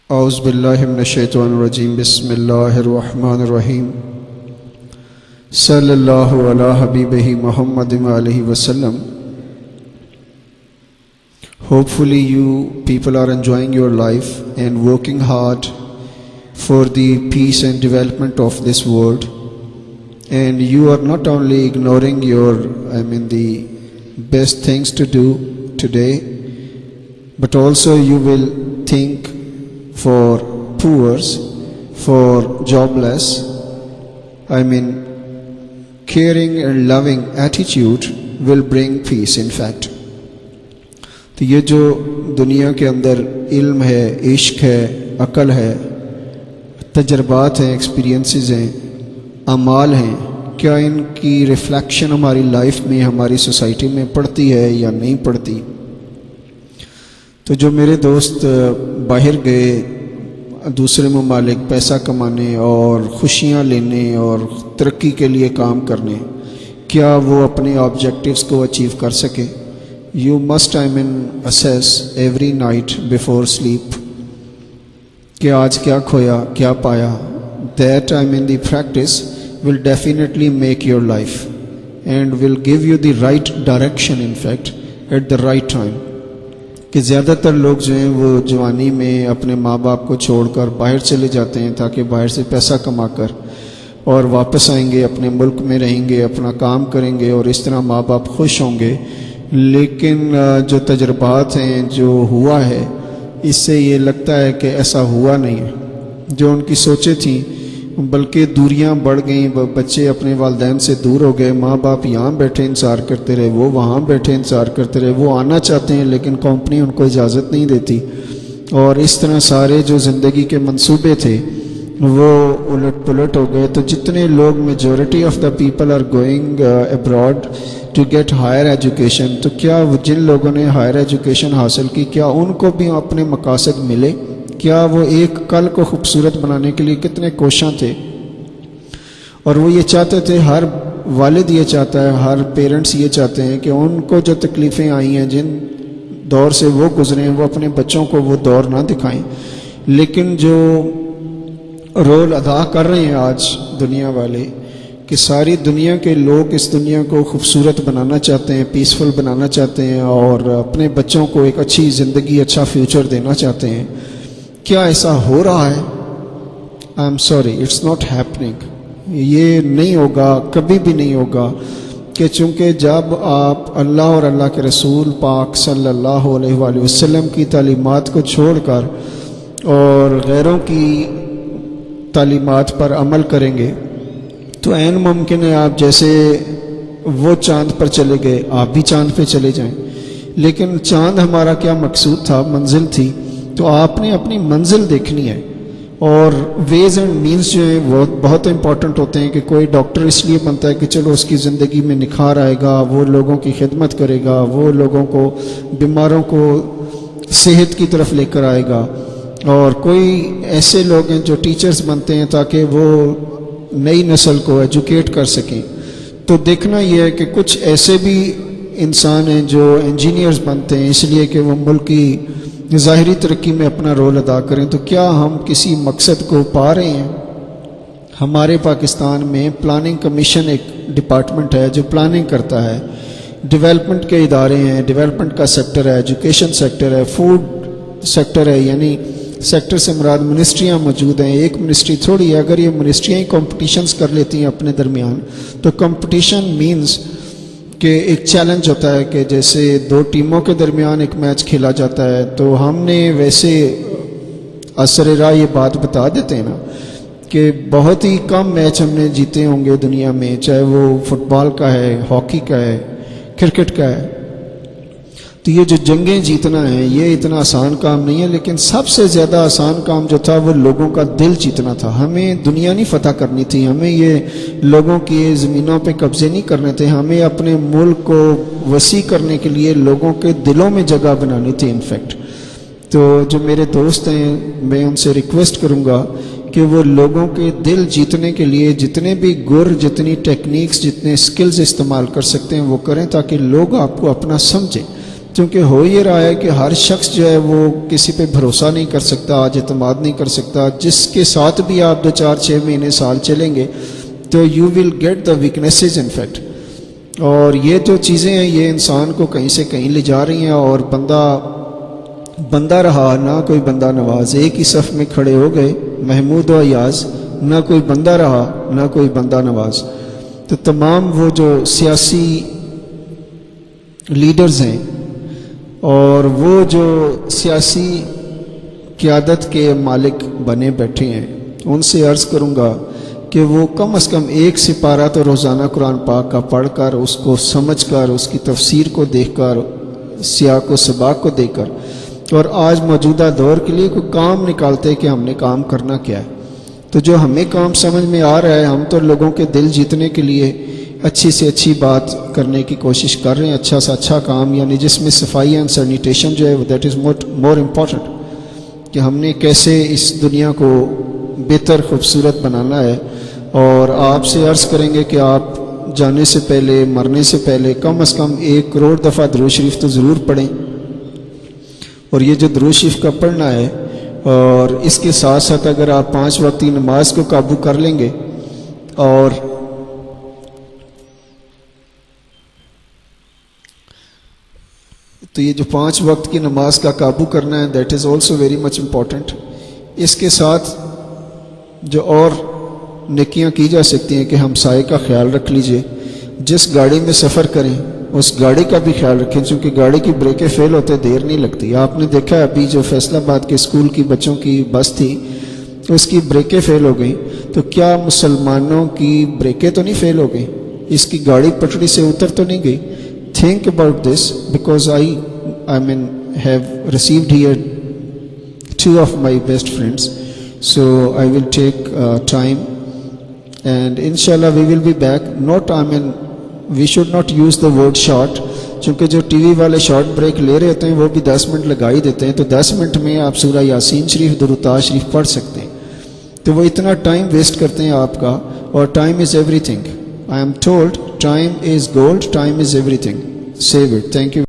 اعوذ باللہ من الشیطان الرجیم بسم اللہ الرحمن الرحیم صلی اللہ علی حبیبہ محمد علیہ وسلم. Hopefully you people are enjoying your life and working hard for the peace and development of this world, and you are not only ignoring the best things to do today, but also you will think for poor, for jobless. Caring and loving attitude will bring peace in fact. تو یہ جو دنیا کے اندر علم ہے، عشق ہے، عقل ہے، تجربات ہیں، ایکسپیرینسز ہیں، اعمال ہیں، کیا ان کی ریفلیکشن ہماری لائف میں، ہماری سوسائٹی میں پڑتی ہے یا نہیں پڑتی؟ تو جو میرے دوست باہر گئے دوسرے ممالک پیسہ کمانے اور خوشیاں لینے اور ترقی کے لیے کام کرنے، کیا وہ اپنے آبجیکٹیوز کو اچیو کر سکے؟ You must assess every night before sleep کہ آج کیا کھویا، کیا پایا. That the practice will definitely make your life and will give you the right direction in fact at the right time. کہ زیادہ تر لوگ جو ہیں وہ جوانی میں اپنے ماں باپ کو چھوڑ کر باہر چلے جاتے ہیں تاکہ باہر سے پیسہ کما کر اور واپس آئیں گے، اپنے ملک میں رہیں گے، اپنا کام کریں گے اور اس طرح ماں باپ خوش ہوں گے. لیکن جو تجربات ہیں، جو ہوا ہے، اس سے یہ لگتا ہے کہ ایسا ہوا نہیں ہے جو ان کی سوچیں تھیں، بلکہ دوریاں بڑھ گئیں. بچے اپنے والدین سے دور ہو گئے، ماں باپ یہاں بیٹھے انتظار کرتے رہے، وہ وہاں بیٹھے انتظار کرتے رہے. وہ آنا چاہتے ہیں لیکن کمپنی ان کو اجازت نہیں دیتی، اور اس طرح سارے جو زندگی کے منصوبے تھے وہ الٹ پلٹ ہو گئے. تو جتنے لوگ majority of the people are going abroad to get higher education, تو کیا وہ جن لوگوں نے ہائر ایجوکیشن حاصل کی، کیا ان کو بھی اپنے مقاصد ملے؟ کیا وہ ایک کل کو خوبصورت بنانے کے لیے کتنے کوشاں تھے؟ اور وہ یہ چاہتے تھے، ہر والد یہ چاہتا ہے، ہر پیرنٹس یہ چاہتے ہیں کہ ان کو جو تکلیفیں آئی ہیں، جن دور سے وہ گزرے ہیں، وہ اپنے بچوں کو وہ دور نہ دکھائیں. لیکن جو رول ادا کر رہے ہیں آج دنیا والے، کہ ساری دنیا کے لوگ اس دنیا کو خوبصورت بنانا چاہتے ہیں، پیسفل بنانا چاہتے ہیں اور اپنے بچوں کو ایک اچھی زندگی، اچھا فیوچر دینا چاہتے ہیں، کیا ایسا ہو رہا ہے؟ I am sorry, it's not happening. یہ نہیں ہوگا، کبھی بھی نہیں ہوگا. کہ چونکہ جب آپ اللہ اور اللہ کے رسول پاک صلی اللہ علیہ وآلہ وسلم کی تعلیمات کو چھوڑ کر اور غیروں کی تعلیمات پر عمل کریں گے تو عین ممکن ہے آپ جیسے وہ چاند پر چلے گئے، آپ بھی چاند پہ چلے جائیں. لیکن چاند ہمارا کیا مقصود تھا؟ منزل تھی. تو آپ نے اپنی منزل دیکھنی ہے، اور ویز اینڈ مینز جو ہیں وہ بہت امپورٹنٹ ہوتے ہیں. کہ کوئی ڈاکٹر اس لیے بنتا ہے کہ چلو اس کی زندگی میں نکھار آئے گا، وہ لوگوں کی خدمت کرے گا، وہ لوگوں کو، بیماروں کو صحت کی طرف لے کر آئے گا. اور کوئی ایسے لوگ ہیں جو ٹیچرز بنتے ہیں تاکہ وہ نئی نسل کو ایجوکیٹ کر سکیں. تو دیکھنا یہ ہے کہ کچھ ایسے بھی انسان ہیں جو انجینئرز بنتے ہیں اس لیے کہ وہ ملک کی ظاہری ترقی میں اپنا رول ادا کریں. تو کیا ہم کسی مقصد کو پا رہے ہیں؟ ہمارے پاکستان میں پلاننگ کمیشن ایک ڈپارٹمنٹ ہے جو پلاننگ کرتا ہے. ڈیولپمنٹ کے ادارے ہیں، ڈیولپمنٹ کا سیکٹر ہے، ایجوکیشن سیکٹر ہے، فوڈ سیکٹر ہے. یعنی سیکٹر سے مراد منسٹریاں موجود ہیں. ایک منسٹری تھوڑی ہے. اگر یہ منسٹریاں ہی کمپٹیشنز کر لیتی ہیں اپنے درمیان، تو کمپٹیشن مینز کہ ایک چیلنج ہوتا ہے کہ جیسے دو ٹیموں کے درمیان ایک میچ کھیلا جاتا ہے. تو ہم نے ویسے اثر راہ یہ بات بتا دیتے ہیں نا کہ بہت ہی کم میچ ہم نے جیتے ہوں گے دنیا میں، چاہے وہ فٹ بال کا ہے، ہاکی کا ہے، کرکٹ کا ہے. تو یہ جو جنگیں جیتنا ہے یہ اتنا آسان کام نہیں ہے. لیکن سب سے زیادہ آسان کام جو تھا وہ لوگوں کا دل جیتنا تھا. ہمیں دنیا نہیں فتح کرنی تھی، ہمیں یہ لوگوں کی زمینوں پہ قبضے نہیں کرنے تھے، ہمیں اپنے ملک کو وسیع کرنے کے لیے لوگوں کے دلوں میں جگہ بنانی تھی انفیکٹ. تو جو میرے دوست ہیں میں ان سے ریکویسٹ کروں گا کہ وہ لوگوں کے دل جیتنے کے لیے جتنے بھی گر، جتنی ٹیکنیکس، جتنے سکلز استعمال کر سکتے ہیں وہ کریں تاکہ لوگ آپ کو اپنا سمجھیں. کیونکہ ہو یہ رہا ہے کہ ہر شخص جو ہے وہ کسی پہ بھروسہ نہیں کر سکتا، آج اعتماد نہیں کر سکتا. جس کے ساتھ بھی آپ 2 4 6 مہینے سال چلیں گے تو you will get the weaknesses in fact. اور یہ جو چیزیں ہیں یہ انسان کو کہیں سے کہیں لے جا رہی ہیں، اور بندہ رہا نہ کوئی بندہ نواز. ایک ہی صف میں کھڑے ہو گئے محمود و ایاز، نہ کوئی بندہ رہا نہ کوئی بندہ نواز. تو تمام وہ جو سیاسی لیڈرز ہیں اور وہ جو سیاسی قیادت کے مالک بنے بیٹھے ہیں، ان سے عرض کروں گا کہ وہ کم از کم 1 سپارہ تو روزانہ قرآن پاک کا پڑھ کر، اس کو سمجھ کر، اس کی تفسیر کو دیکھ کر، سیاق و سباق کو دیکھ کر، اور آج موجودہ دور کے لیے کوئی کام نکالتے کہ ہم نے کام کرنا کیا ہے. تو جو ہمیں کام سمجھ میں آ رہا ہے، ہم تو لوگوں کے دل جیتنے کے لیے اچھی سے اچھی بات کرنے کی کوشش کر رہے ہیں، اچھا سا اچھا کام، یعنی جس میں صفائی اینڈ سینیٹیشن جو ہے دیٹ از مور امپورٹنٹ، کہ ہم نے کیسے اس دنیا کو بہتر خوبصورت بنانا ہے. اور آپ سے عرض کریں گے کہ آپ جانے سے پہلے، مرنے سے پہلے کم از کم 1 کروڑ دفعہ درود شریف تو ضرور پڑھیں. اور یہ جو درود شریف کا پڑھنا ہے، اور اس کے ساتھ ساتھ اگر آپ 5 وقت کی نماز کو قابو کر لیں گے، اور تو یہ جو 5 وقت کی نماز کا قابو کرنا ہے that is also very much important. اس کے ساتھ جو اور نیکیاں کی جا سکتی ہیں کہ ہمسائے کا خیال رکھ لیجئے. جس گاڑی میں سفر کریں اس گاڑی کا بھی خیال رکھیں، چونکہ گاڑی کی بریکیں فیل ہوتے دیر نہیں لگتی. آپ نے دیکھا ہے ابھی جو فیصل آباد کے اسکول کی بچوں کی بس تھی اس کی بریکیں فیل ہو گئیں، تو کیا مسلمانوں کی بریکیں تو نہیں فیل ہو گئیں؟ اس کی گاڑی پٹڑی سے اتر تو نہیں گئی؟ Think about this, because I mean have received here 2 of my best friends, so I will take time, and inshallah we will be back. We should not use the word short, چونکہ جو T V والے short break لے رہے ہوتے ہیں وہ بھی 10 minute لگا ہی دیتے ہیں، تو 10 منٹ میں آپ سورہ یاسین شریف، درود شریف پڑھ سکتے ہیں. تو وہ اتنا ٹائم ویسٹ کرتے ہیں آپ کا، اور time is every thing. I am told time is gold, time is everything. Save it. Thank you.